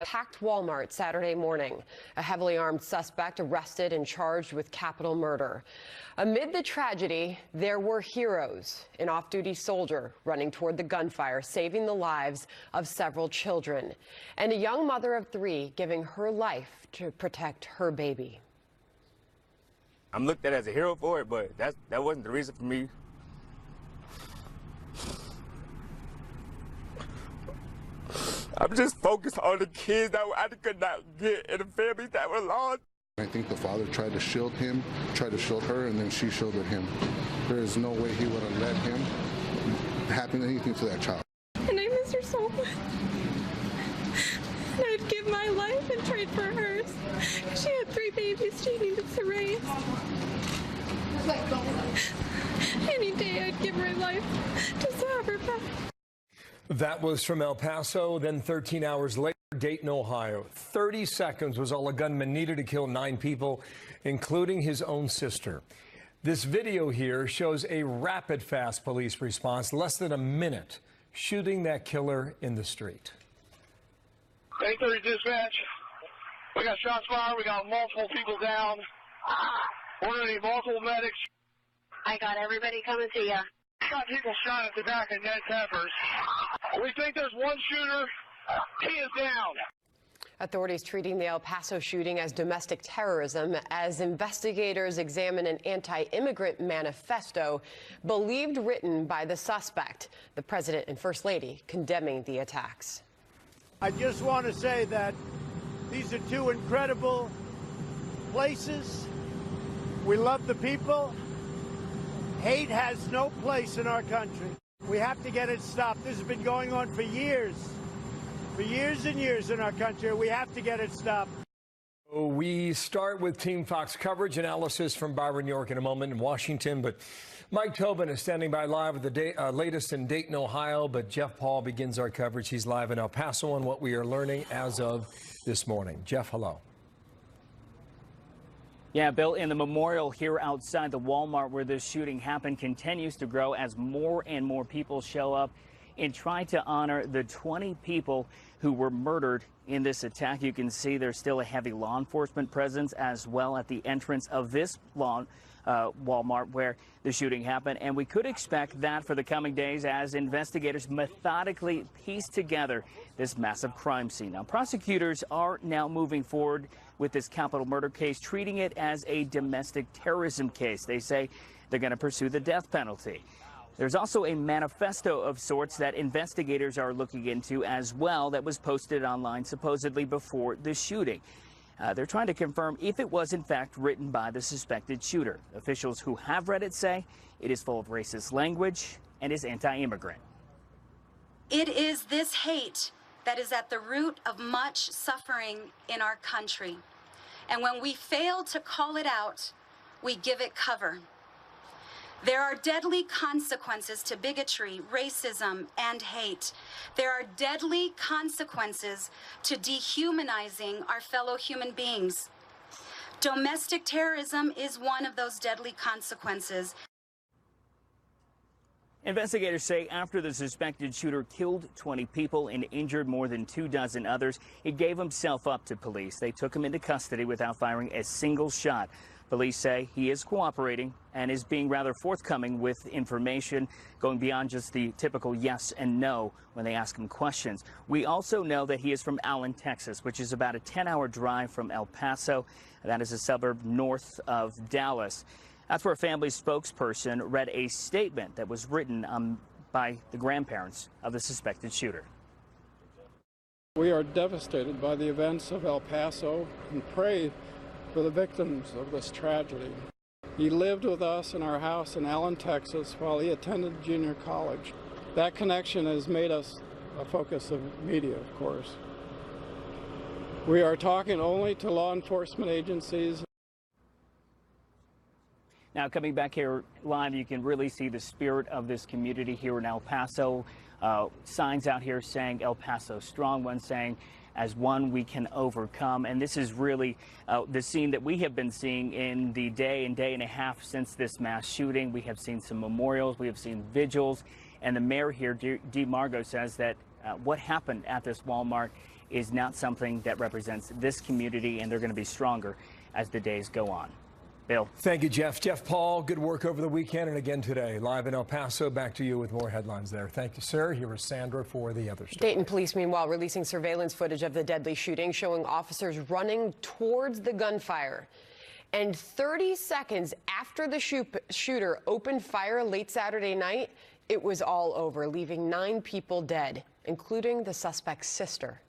Packed Walmart Saturday morning. A heavily armed suspect arrested and charged with capital murder. Amid the tragedy, there were heroes. An off-duty soldier running toward the gunfire, saving the lives of several children, and a young mother of 3 giving her life to protect her baby. I'm looked at as a hero for it, but that wasn't the reason for me. I'm just focused on the kids that I could not get and the families that were lost. I think the father tried to shield him, tried to shield her, and then she shielded him. There is no way he would have let him happen anything to that child. And I miss her so much. And I'd give my life and trade for hers. She had 3 babies she needed to raise. Any day I'd give my life just to have her back. That was from El Paso. Then 13 hours later, Dayton, Ohio. 30 seconds was all a gunman needed to kill 9 people, including his own sister. This video here shows a rapid-fast police response, less than a minute, shooting that killer in the street. 830 dispatch. We got shots fired. We got multiple people down. We're going to need multiple medics. I got everybody coming to you. Got people shot at the back of Ned Peppers. We think there's one shooter. He is down. Authorities treating the El Paso shooting as domestic terrorism as investigators examine an anti-immigrant manifesto believed written by the suspect. The president and first lady condemning the attacks. I just want to say that these are 2 incredible places. We love the people. Hate has no place in our country. We have to get it stopped. This has been going on for years and years in our country. We have to get it stopped. We start with Team Fox coverage analysis from Byron, New York in a moment in Washington. But Mike Tobin is standing by live with the latest in Dayton, Ohio. But Jeff Paul begins our coverage. He's live in El Paso on what we are learning as of this morning. Jeff, hello. Yeah, Bill, in the memorial here outside the Walmart where this shooting happened continues to grow as more and more people show up and try to honor the 20 people who were murdered in this attack. You can see there's still a heavy law enforcement presence as well at the entrance of this Walmart where the shooting happened. And we could expect that for the coming days as investigators methodically piece together this massive crime scene. Now, prosecutors are now moving forward with this capital murder case, treating it as a domestic terrorism case. They say they're going to pursue the death penalty. There's also a manifesto of sorts that investigators are looking into as well that was posted online supposedly before the shooting. They're trying to confirm if it was in fact written by the suspected shooter. Officials who have read it say it is full of racist language and is anti-immigrant. It is this hate that is at the root of much suffering in our country. And when we fail to call it out, we give it cover. There are deadly consequences to bigotry, racism, and hate. There are deadly consequences to dehumanizing our fellow human beings. Domestic terrorism is one of those deadly consequences. Investigators say after the suspected shooter killed 20 people and injured more than 24 others, he gave himself up to police. They took him into custody without firing a single shot. Police say he is cooperating and is being rather forthcoming with information, going beyond just the typical yes and no when they ask him questions. We also know that he is from Allen, Texas, which is about a 10-hour drive from El Paso. That is a suburb north of Dallas. That's where a family spokesperson read a statement that was written by the grandparents of the suspected shooter. We are devastated by the events of El Paso and pray for the victims of this tragedy. He lived with us in our house in Allen, Texas, while he attended junior college. That connection has made us a focus of media, of course. We are talking only to law enforcement agencies. Now, coming back here live, you can really see the spirit of this community here in El Paso. Signs out here saying El Paso strong, one saying as one we can overcome. And this is really the scene that we have been seeing in the day and a half since this mass shooting. We have seen some memorials, we have seen vigils, and the mayor here, Dee Margo, says that what happened at this Walmart is not something that represents this community, and they're going to be stronger as the days go on. Bill. Thank you, Jeff. Jeff Paul, good work over the weekend and again today. Live in El Paso, back to you with more headlines there. Thank you, sir. Here is Sandra for the other story. Dayton police, meanwhile, releasing surveillance footage of the deadly shooting, showing officers running towards the gunfire. And 30 seconds after the shooter opened fire late Saturday night, it was all over, leaving 9 people dead, including the suspect's sister.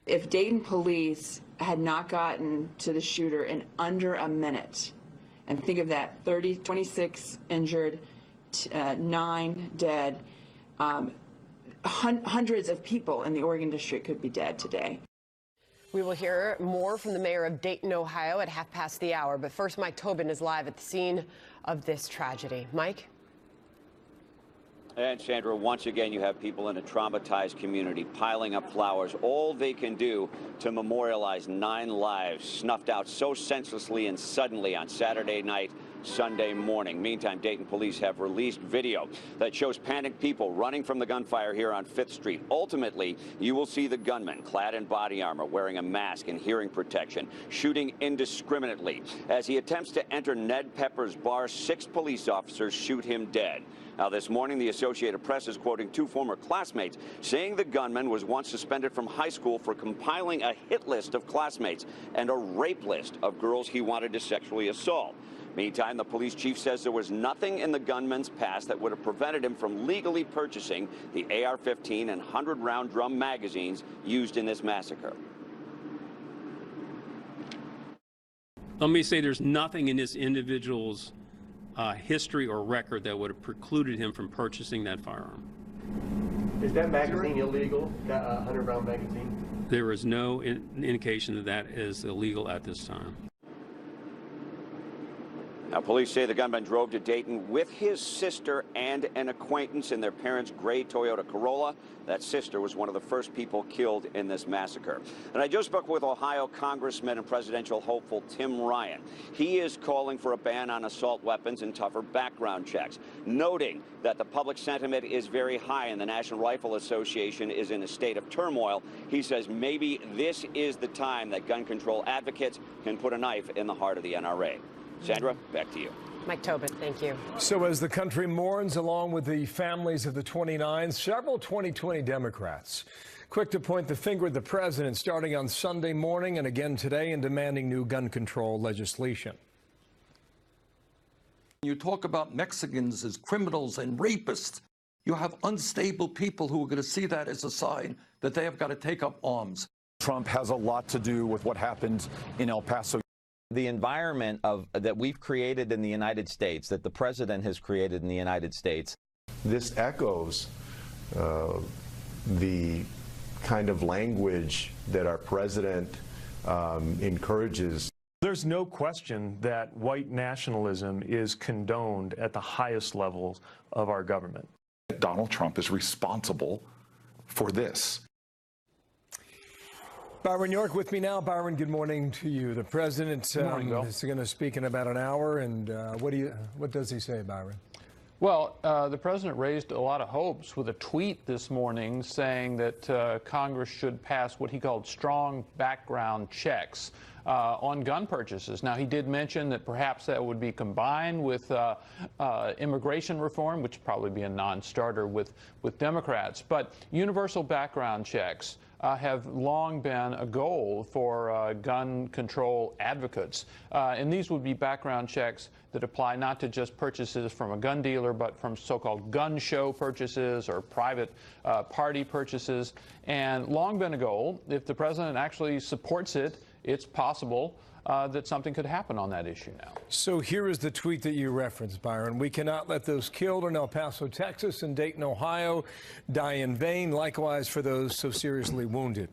If Dayton police had not gotten to the shooter in under a minute, and think of that, 26 injured, 9 dead, hundreds of people in the Oregon District could be dead today. We will hear more from the mayor of Dayton, Ohio at 6:30. But first, Mike Tobin is live at the scene of this tragedy. Mike? And Sandra, once again, you have people in a traumatized community piling up flowers, all they can do to memorialize 9 lives snuffed out so senselessly and suddenly on Saturday night, Sunday morning. Meantime, Dayton police have released video that shows panicked people running from the gunfire here on 5th Street. Ultimately, you will see the gunman clad in body armor, wearing a mask and hearing protection, shooting indiscriminately. As he attempts to enter Ned Pepper's bar, 6 police officers shoot him dead. Now, this morning, the Associated Press is quoting 2 former classmates, saying the gunman was once suspended from high school for compiling a hit list of classmates and a rape list of girls he wanted to sexually assault. Meantime, the police chief says there was nothing in the gunman's past that would have prevented him from legally purchasing the AR-15 and 100-round drum magazines used in this massacre. Let me say there's nothing in this individual's history or record that would have precluded him from purchasing that firearm. Is that magazine illegal, that 100-round magazine? There is no indication that that is illegal at this time. Now, police say the gunman drove to Dayton with his sister and an acquaintance in their parents' gray Toyota Corolla. That sister was one of the first people killed in this massacre. And I just spoke with Ohio Congressman and presidential hopeful Tim Ryan. He is calling for a ban on assault weapons and tougher background checks, noting that the public sentiment is very high and the National Rifle Association is in a state of turmoil. He says maybe this is the time that gun control advocates can put a knife in the heart of the NRA. Sandra, back to you. Mike Tobin, thank you. So as the country mourns along with the families of the 29, several 2020 Democrats quick to point the finger at the president starting on Sunday morning and again today in demanding new gun control legislation. You talk about Mexicans as criminals and rapists. You have unstable people who are going to see that as a sign that they have got to take up arms. Trump has a lot to do with what happened in El Paso. The environment that we've created in the United States, that the president has created in the United States. This echoes the kind of language that our president encourages. There's no question that white nationalism is condoned at the highest levels of our government. Donald Trump is responsible for this. Byron York with me now. Byron, good morning to you. The president is going to speak in about an hour, and what does he say, Byron? Well, the president raised a lot of hopes with a tweet this morning saying that Congress should pass what he called strong background checks on gun purchases. Now, he did mention that perhaps that would be combined with immigration reform, which would probably be a non-starter with Democrats. But universal background checks have long been a goal for gun control advocates. And these would be background checks that apply not to just purchases from a gun dealer, but from so-called gun show purchases or private party purchases. And long been a goal. If the president actually supports it, it's possible that something could happen on that issue now. So here is the tweet that you referenced, Byron. We cannot let those killed in El Paso, Texas and Dayton, Ohio die in vain. Likewise for those so seriously wounded.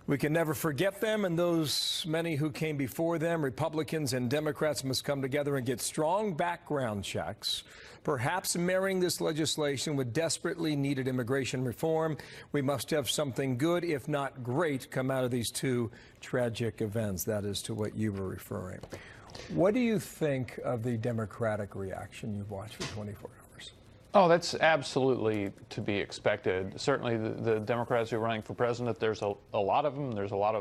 We can never forget them and those many who came before them. Republicans and Democrats must come together and get strong background checks, perhaps marrying this legislation with desperately needed immigration reform. We must have something good, if not great, come out of these 2 tragic events. That is to what you were referring. What do you think of the Democratic reaction you've watched for 24 hours? Oh, that's absolutely to be expected. Certainly the Democrats who are running for president, there's a lot of them. There's a lot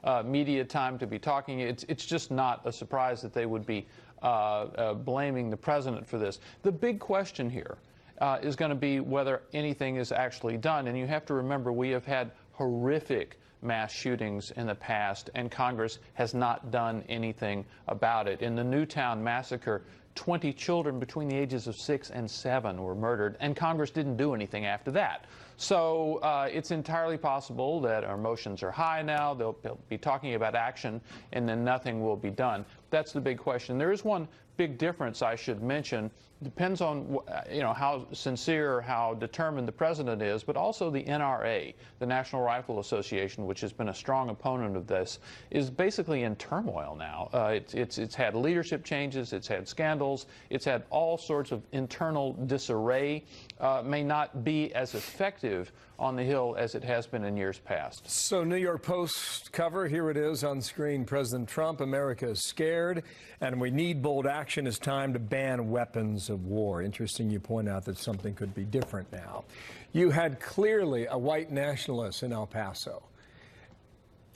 of media time to be talking. It's just not a surprise that they would be blaming the president for this. The big question here is going to be whether anything is actually done. And you have to remember, we have had horrific mass shootings in the past, and Congress has not done anything about it. In the Newtown massacre, 20 children between the ages of 6 and 7 were murdered, and Congress didn't do anything after that. So it's entirely possible that our emotions are high now. They'll be talking about action, and then nothing will be done. That's the big question. There is one big difference I should mention. Depends on how sincere or how determined the president is, but also the NRA, the National Rifle Association, which has been a strong opponent of this, is basically in turmoil now. It's had leadership changes, it's had scandals, it's had all sorts of internal disarray. May not be as effective on the Hill as it has been in years past. So, New York Post cover, here it is on screen. President Trump, America is scared, and we need bold action. It's time to ban weapons of war. Interesting you point out that something could be different now. You had clearly a white nationalist in El Paso.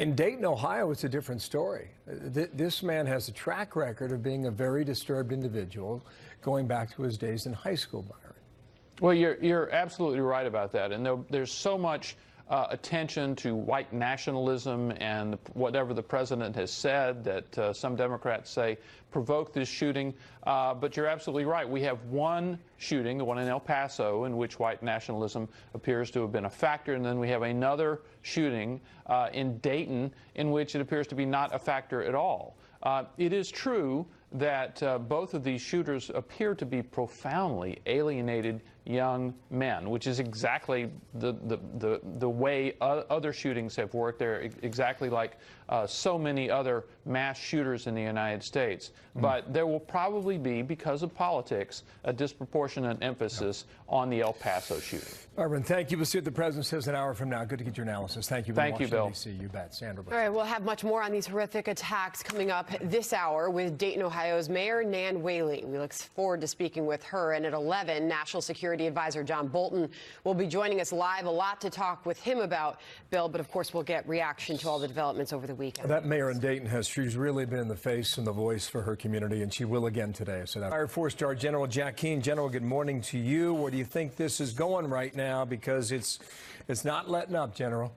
In Dayton, Ohio, it's a different story. This man has a track record of being a very disturbed individual going back to his days in high school, Byron. Well, you're absolutely right about that. And there's so much attention to white nationalism and whatever the president has said that some Democrats say provoked this shooting. But you're absolutely right. We have one shooting, the one in El Paso, in which white nationalism appears to have been a factor. And then we have another shooting in Dayton in which it appears to be not a factor at all. It is true that both of these shooters appear to be profoundly alienated young men, which is exactly the way other shootings have worked. They're exactly like so many other mass shooters in the United States. But there will probably be, because of politics, a disproportionate emphasis on the El Paso shooting. Byron, thank you. We'll see what the president says an hour from now. Good to get your analysis. Thank you. Thank you, Bill. DC. You bet. Sandra. All right, we'll have much more on these horrific attacks coming up this hour with Dayton, Ohio's Mayor Nan Whaley. We look forward to speaking with her. And at 11, National Security Advisor John Bolton will be joining us live. A lot to talk with him about, Bill, but of course we'll get reaction to all the developments over the weekend. That mayor in Dayton she's really been the face and the voice for her community, and she will again today. So that Air Force Star General Jack Keane. General, good morning to you. Where do you think this is going right now? Because it's not letting up, General.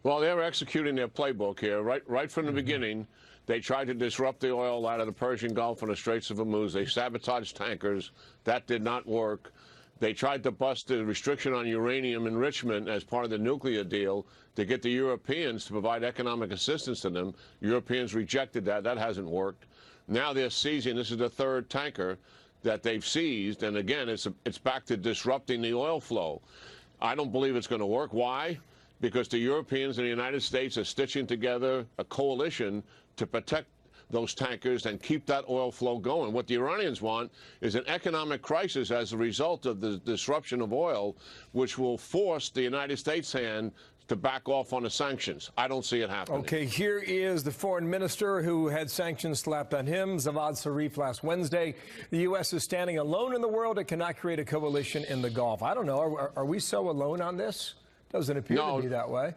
Well, they're executing their playbook here. Right from the beginning, they tried to disrupt the oil out of the Persian Gulf and the Straits of Hormuz. They sabotaged tankers. That did not work. They tried to bust the restriction on uranium enrichment as part of the nuclear deal to get the Europeans to provide economic assistance to them. Europeans rejected that. That hasn't worked. Now they're seizing. This is the third tanker that they've seized. And again, it's back to disrupting the oil flow. I don't believe it's going to work. Why? Because the Europeans and the United States are stitching together a coalition to protect those tankers and keep that oil flow going. What the Iranians want is an economic crisis as a result of the disruption of oil, which will force the United States hand to back off on the sanctions. I don't see it happening. Okay, here is the foreign minister who had sanctions slapped on him, Javad Zarif, last Wednesday. The U.S. is standing alone in the world. It cannot create a coalition in the Gulf. I don't know. Are we so alone on this? Doesn't appear to be that way.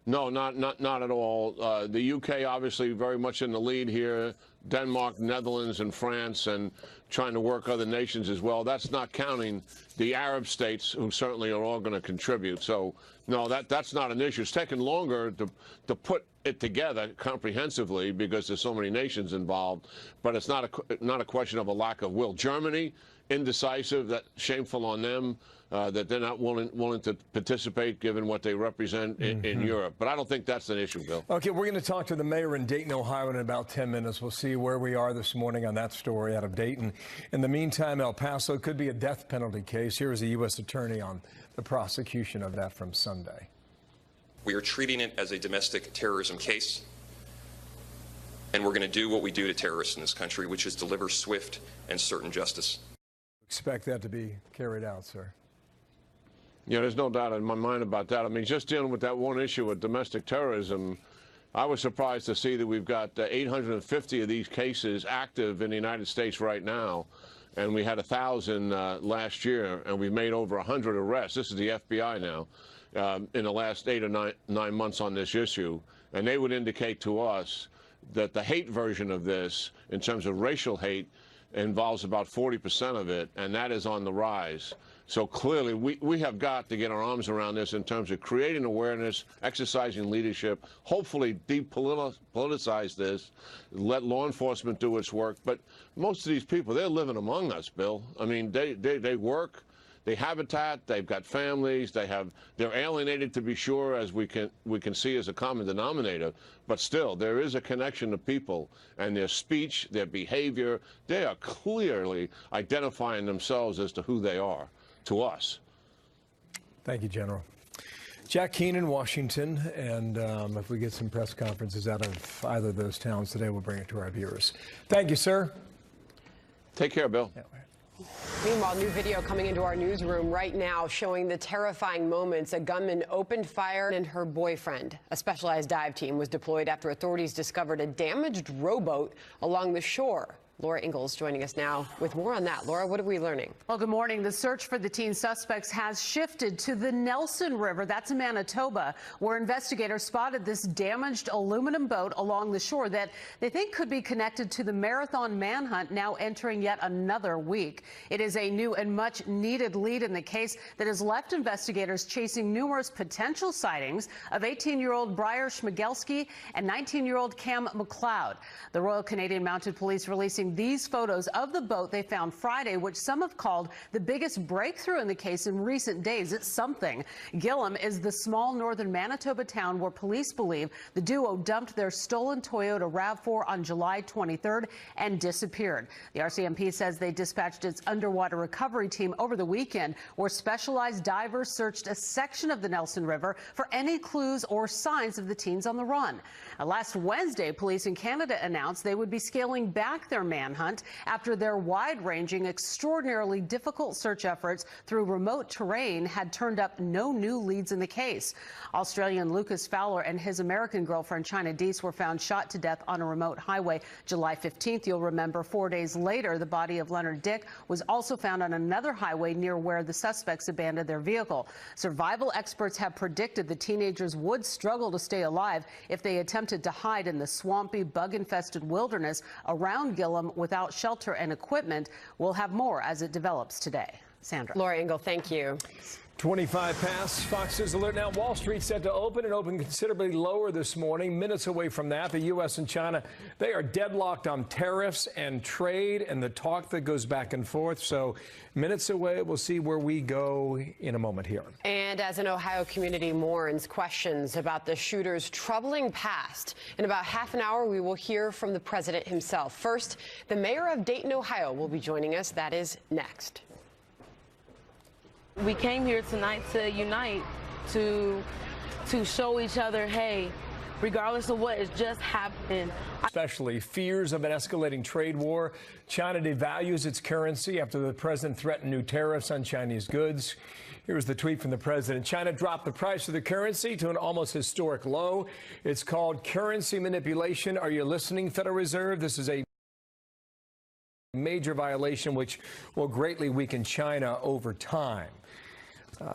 No, not at all. The UK obviously very much in the lead here. Denmark, Netherlands, and France, and trying to work other nations as well. That's not counting the Arab states, who certainly are all going to contribute. So, no, that's not an issue. It's taken longer to put it together comprehensively because there's so many nations involved. But it's not a question of a lack of will. Germany, indecisive. That's shameful on them. That they're not willing to participate given what they represent in Europe. But I don't think that's an issue, Bill. Okay, we're going to talk to the mayor in Dayton, Ohio in about 10 minutes. We'll see where we are this morning on that story out of Dayton. In the meantime, El Paso could be a death penalty case. Here is a U.S. attorney on the prosecution of that from Sunday. We are treating it as a domestic terrorism case, and we're going to do what we do to terrorists in this country, which is deliver swift and certain justice. Expect that to be carried out, sir. Yeah, there's no doubt in my mind about that. I mean, just dealing with that one issue of domestic terrorism, I was surprised to see that we've got 850 of these cases active in the United States right now. and we had 1,000 last year, and we've made over 100 arrests. This is the FBI now, in the last 8 or 9 months on this issue, and they would indicate to us that the hate version of this, in terms of racial hate, involves about 40% of it, and that is on the rise. So clearly, we have got to get our arms around this in terms of creating awareness, exercising leadership, hopefully depoliticize this, let law enforcement do its work. But most of these people, they're living among us, Bill. I mean, they work, they habitat, they've got families, they're alienated, to be sure, as we can see as a common denominator. But still, there is a connection to people and their speech, their behavior. They are clearly identifying themselves as to who they are to us. Thank you, General. Jack Keenan, Washington, and if we get some press conferences out of either of those towns today, we'll bring it to our viewers. Thank you, sir. Take care, Bill. Yeah. Meanwhile, new video coming into our newsroom right now showing the terrifying moments a gunman opened fire on her boyfriend. A specialized dive team was deployed after authorities discovered a damaged rowboat along the shore. Laura Ingalls joining us now with more on that. Laura, what are we learning? Well, good morning. The search for the teen suspects has shifted to the Nelson River. That's in Manitoba, where investigators spotted this damaged aluminum boat along the shore that they think could be connected to the marathon manhunt now entering yet another week. It is a new and much needed lead in the case that has left investigators chasing numerous potential sightings of 18-year-old Briar Schmigelski and 19-year-old Cam McLeod. The Royal Canadian Mounted Police releasing these photos of the boat they found Friday, which some have called the biggest breakthrough in the case in recent days. It's something. Gillam is the small northern Manitoba town where police believe the duo dumped their stolen Toyota RAV4 on July 23rd and disappeared. The RCMP says they dispatched its underwater recovery team over the weekend, where specialized divers searched a section of the Nelson River for any clues or signs of the teens on the run. Last Wednesday, police in Canada announced they would be scaling back their manhunt after their wide-ranging, extraordinarily difficult search efforts through remote terrain had turned up no new leads in the case. Australian Lucas Fowler and his American girlfriend China Deese were found shot to death on a remote highway July 15th. You'll remember 4 days later, the body of Leonard Dick was also found on another highway near where the suspects abandoned their vehicle. Survival experts have predicted the teenagers would struggle to stay alive if they attempted to hide in the swampy, bug-infested wilderness around Gillam without shelter and equipment. We'll have more as it develops today. Sandra. Laura Ingle, thank you. 25 past. Fox News alert now. Wall Street set to open and open considerably lower this morning. Minutes away from that, the U.S. and China, they are deadlocked on tariffs and trade and the talk that goes back and forth. So minutes away, we'll see where we go in a moment here. And as an Ohio community mourns questions about the shooter's troubling past, in about half an hour, we will hear from the president himself. First, the mayor of Dayton, Ohio will be joining us. That is next. We came here tonight to unite, to show each other, hey, regardless of what has just happened. Especially fears of an escalating trade war. China devalues its currency after the president threatened new tariffs on Chinese goods. Here's the tweet from the president. China dropped the price of the currency to an almost historic low. It's called currency manipulation. Are you listening, Federal Reserve? This is a major violation which will greatly weaken China over time.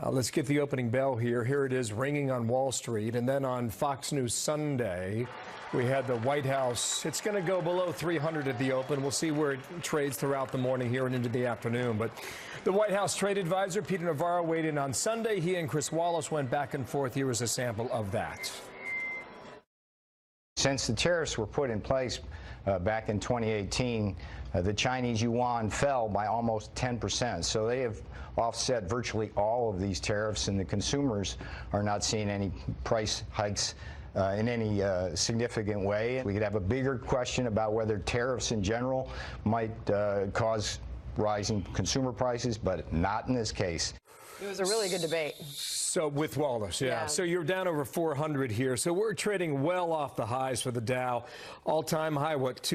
Let's get the opening bell here. Here it is ringing on Wall Street. And then on Fox News Sunday, we had the White House. It's going to go below 300 at the open. We'll see where it trades throughout the morning here and into the afternoon. But the White House trade advisor, Peter Navarro, weighed in on Sunday. He and Chris Wallace went back and forth. Here is a sample of that. Since the tariffs were put in place back in 2018, the Chinese yuan fell by almost 10%. So they have offset virtually all of these tariffs, and the consumers are not seeing any price hikes in any significant way. We could have a bigger question about whether tariffs in general might cause rising consumer prices, but not in this case. It was a really good debate. So with Wallace, yeah. So you're down over 400 here. So we're trading well off the highs for the Dow. All-time high, what,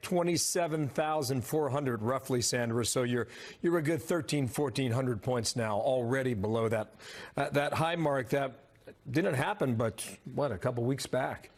27,400 roughly, Sandra. So you're a good 1,400 points now, already below that high mark that didn't happen, but what, a couple weeks back.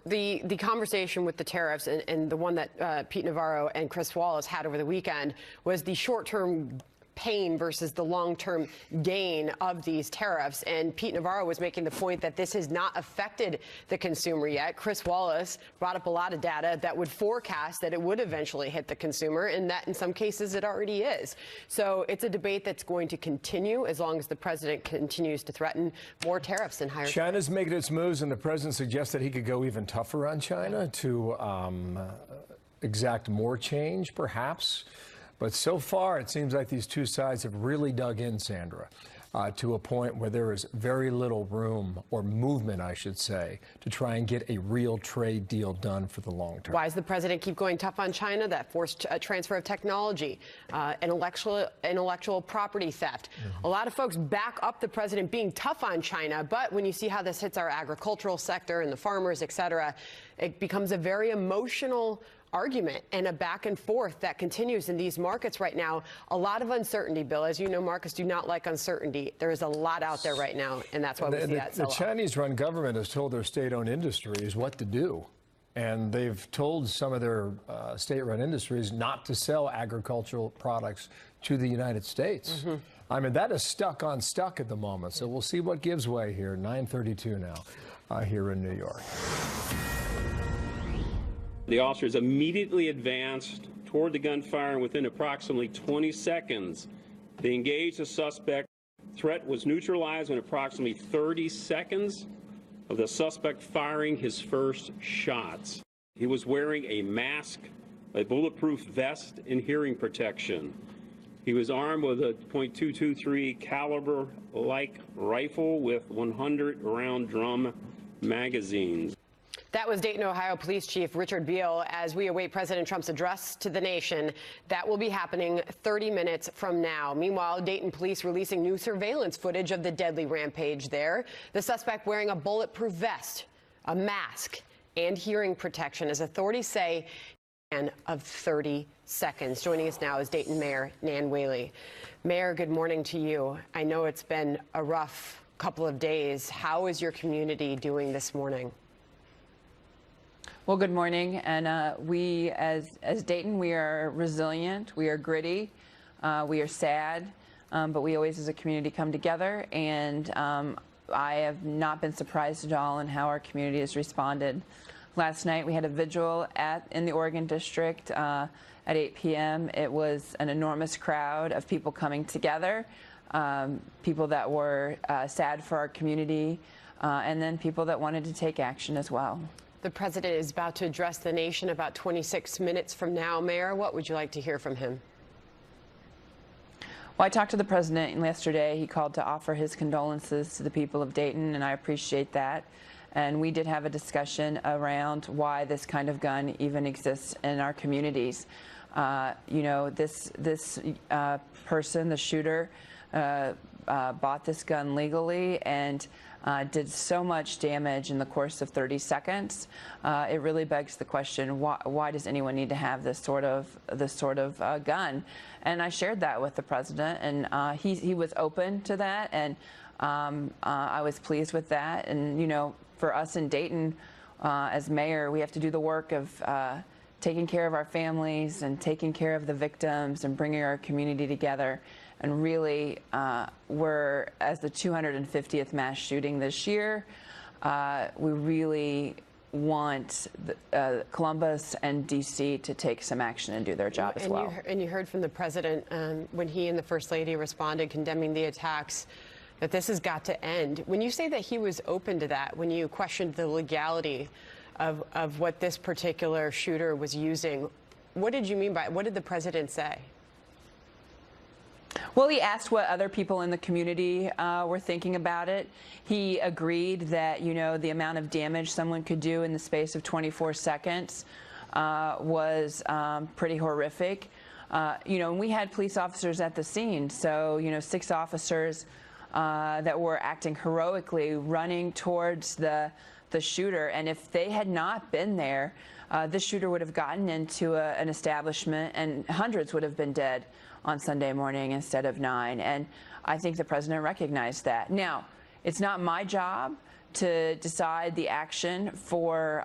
the conversation with the tariffs and the one that Pete Navarro and Chris Wallace had over the weekend was the short-term pain versus the long-term gain of these tariffs. And Pete Navarro was making the point that this has not affected the consumer yet. Chris Wallace brought up a lot of data that would forecast that it would eventually hit the consumer, and that in some cases it already is. So it's a debate that's going to continue as long as the president continues to threaten more tariffs and higher. China's making its moves, and the president suggests that he could go even tougher on China to exact more change, perhaps. But so far, it seems like these two sides have really dug in, Sandra, to a point where there is very little room, or movement, I should say, to try and get a real trade deal done for the long term. Why does the president keep going tough on China? That forced transfer of technology, intellectual property theft. A lot of folks back up the president being tough on China, but when you see how this hits our agricultural sector and the farmers, et cetera, it becomes a very emotional argument and a back and forth that continues in these markets right now. A lot of uncertainty, Bill. As you know, markets do not like uncertainty. There is a lot out there right now, and that's why we see that sell-off. The Chinese-run government has told their state-owned industries what to do, and they've told some of their state-run industries not to sell agricultural products to the United States. I mean, that is stuck at the moment, so we'll see what gives way here. 9:32 now here in New York. The officers immediately advanced toward the gunfire, and within approximately 20 seconds, they engaged the suspect. Threat was neutralized in approximately 30 seconds of the suspect firing his first shots. He was wearing a mask, a bulletproof vest, and hearing protection. He was armed with a .223 caliber-like rifle with 100-round drum magazines. That was Dayton, Ohio Police Chief Richard Beal as we await President Trump's address to the nation. That will be happening 30 minutes from now. Meanwhile, Dayton police releasing new surveillance footage of the deadly rampage there. The suspect wearing a bulletproof vest, a mask, and hearing protection, as authorities say, of 30 seconds. Joining us now is Dayton Mayor Nan Whaley. Mayor, good morning to you. I know it's been a rough couple of days. How is your community doing this morning? Well, good morning. And we, as Dayton, we are resilient, we are gritty, we are sad, but we always as a community come together. And I have not been surprised at all in how our community has responded. Last night we had a vigil in the Oregon District at 8 p.m. It was an enormous crowd of people coming together, people that were sad for our community, and then people that wanted to take action as well. The president is about to address the nation about 26 minutes from now. Mayor, what would you like to hear from him? Well, I talked to the president yesterday. He called to offer his condolences to the people of Dayton, and I appreciate that. And we did have a discussion around why this kind of gun even exists in our communities. You know, this person, the shooter, bought this gun legally and did so much damage in the course of 30 seconds. It really begs the question: why does anyone need to have this sort of gun? And I shared that with the president, and he was open to that, and I was pleased with that. And you know, for us in Dayton, as mayor, we have to do the work of taking care of our families and taking care of the victims and bringing our community together. And really, we're, as the 250th mass shooting this year, we really want Columbus and D.C. to take some action and do their job as well. And you heard from the president when he and the First Lady responded condemning the attacks, that this has got to end. When you say that he was open to that, when you questioned the legality of what this particular shooter was using, what did you mean by it? What did the president say? Well, he asked what other people in the community were thinking about it. He agreed that, you know, the amount of damage someone could do in the space of 24 seconds was pretty horrific. You know, and we had police officers at the scene. So, you know, 6 officers that were acting heroically, running towards the shooter. And if they had not been there, this shooter would have gotten into an establishment and hundreds would have been dead on Sunday morning instead of 9. And I think the president recognized that. Now, it's not my job to decide the action for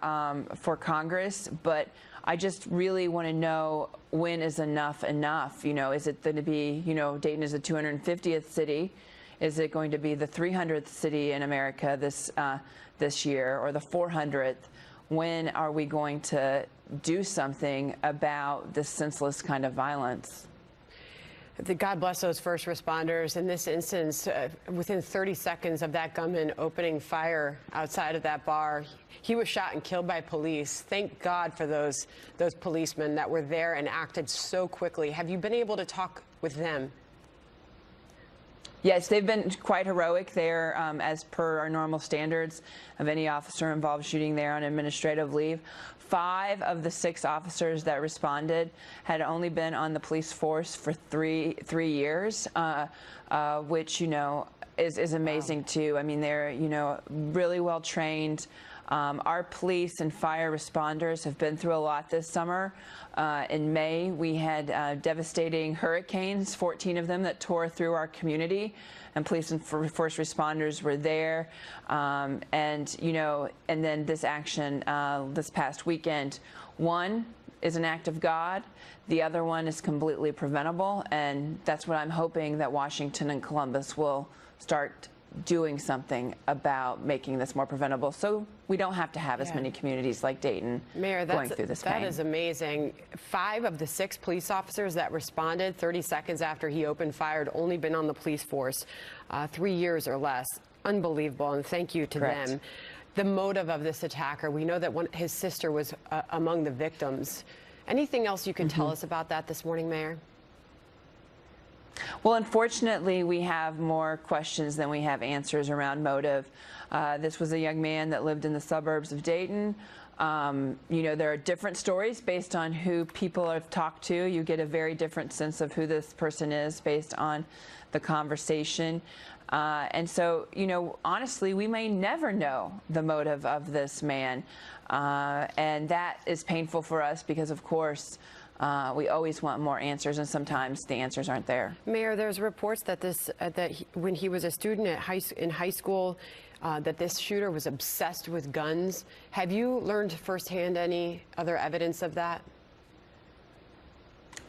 Congress, but I just really want to know, when is enough enough? You know, is it going to be, you know, Dayton is the 250th city? Is it going to be the 300th city in America this year, or the 400th? When are we going to do something about this senseless kind of violence? God bless those first responders. In this instance, within 30 seconds of that gunman opening fire outside of that bar, he was shot and killed by police. Thank God for those policemen that were there and acted so quickly. Have you been able to talk with them? Yes, they've been quite heroic there, as per our normal standards of any officer involved shooting there on administrative leave. 5 of the 6 officers that responded had only been on the police force for three years, which, you know, is amazing too. I mean, they're, you know, really well trained. Our police and fire responders have been through a lot this summer. In May, we had devastating hurricanes, 14 of them, that tore through our community, and police and first responders were there. And, you know, and then this action this past weekend, one is an act of God. The other one is completely preventable, and that's what I'm hoping that Washington and Columbus will start doing something about, making this more preventable, so we don't have to have as many communities like Dayton going through this pain. That is amazing. 5 of the 6 police officers that responded 30 seconds after he opened fire had only been on the police force 3 years or less. Unbelievable, and thank you to them. The motive of this attacker, we know that his sister was among the victims. Anything else you can tell us about that this morning, Mayor? Well, unfortunately, we have more questions than we have answers around motive. This was a young man that lived in the suburbs of Dayton. You know, there are different stories based on who people have talked to. You get a very different sense of who this person is based on the conversation. And so, you know, honestly, we may never know the motive of this man. And that is painful for us because, of course, we always want more answers, and sometimes the answers aren't there. Mayor, there's reports that when he was a student in high school, that this shooter was obsessed with guns. Have you learned firsthand any other evidence of that?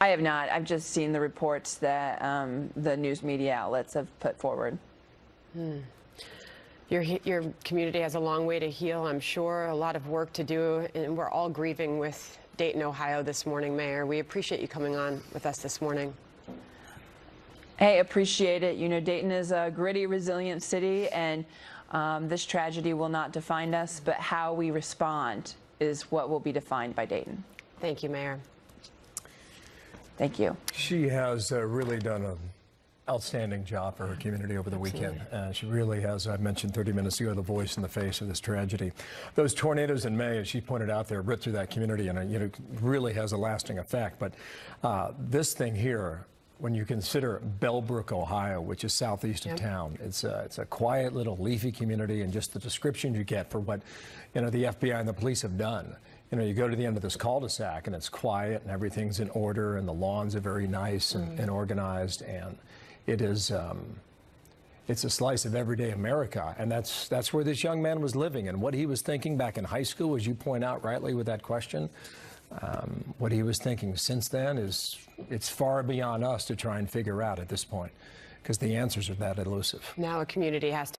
I have not. I've just seen the reports that the news media outlets have put forward. Your community has a long way to heal, I'm sure, a lot of work to do, and we're all grieving with Dayton, Ohio this morning, Mayor. We appreciate you coming on with us this morning. Hey, appreciate it. You know, Dayton is a gritty, resilient city, and this tragedy will not define us, but how we respond is what will be defined by Dayton. Thank you, Mayor. Thank you. She has really done an outstanding job for her community over the weekend. She really has, I mentioned 30 minutes ago, the voice in the face of this tragedy. Those tornadoes in May, as she pointed out there, ripped through that community, and you know, really has a lasting effect. But this thing here, when you consider Bellbrook, Ohio, which is southeast of town, it's a quiet little leafy community, and just the description you get for what, you know, the FBI and the police have done. You know, you go to the end of this cul-de-sac and it's quiet and everything's in order and the lawns are very nice and organized, and it is it's a slice of everyday America, and that's where this young man was living, and what he was thinking back in high school, as you point out rightly with that question. What he was thinking since then it's far beyond us to try and figure out at this point, because the answers are that elusive. Now a community has to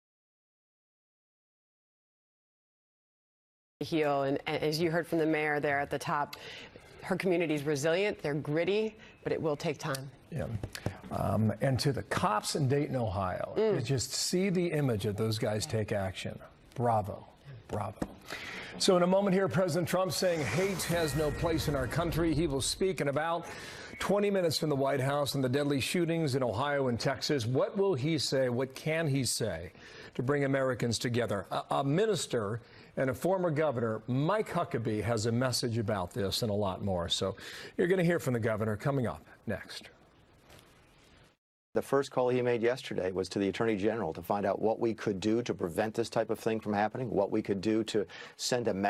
heal, and as you heard from the mayor there at the top, her community is resilient, they're gritty, but it will take time. Yeah. And to the cops in Dayton, Ohio, to just see the image of those guys take action. Bravo. Bravo. So in a moment here, President Trump saying hate has no place in our country. He will speak in about 20 minutes from the White House on the deadly shootings in Ohio and Texas. What will he say? What can he say to bring Americans together? A minister and a former governor, Mike Huckabee, has a message about this and a lot more. So you're going to hear from the governor coming up next. The first call he made yesterday was to the Attorney General to find out what we could do to prevent this type of thing from happening, what we could do to send a message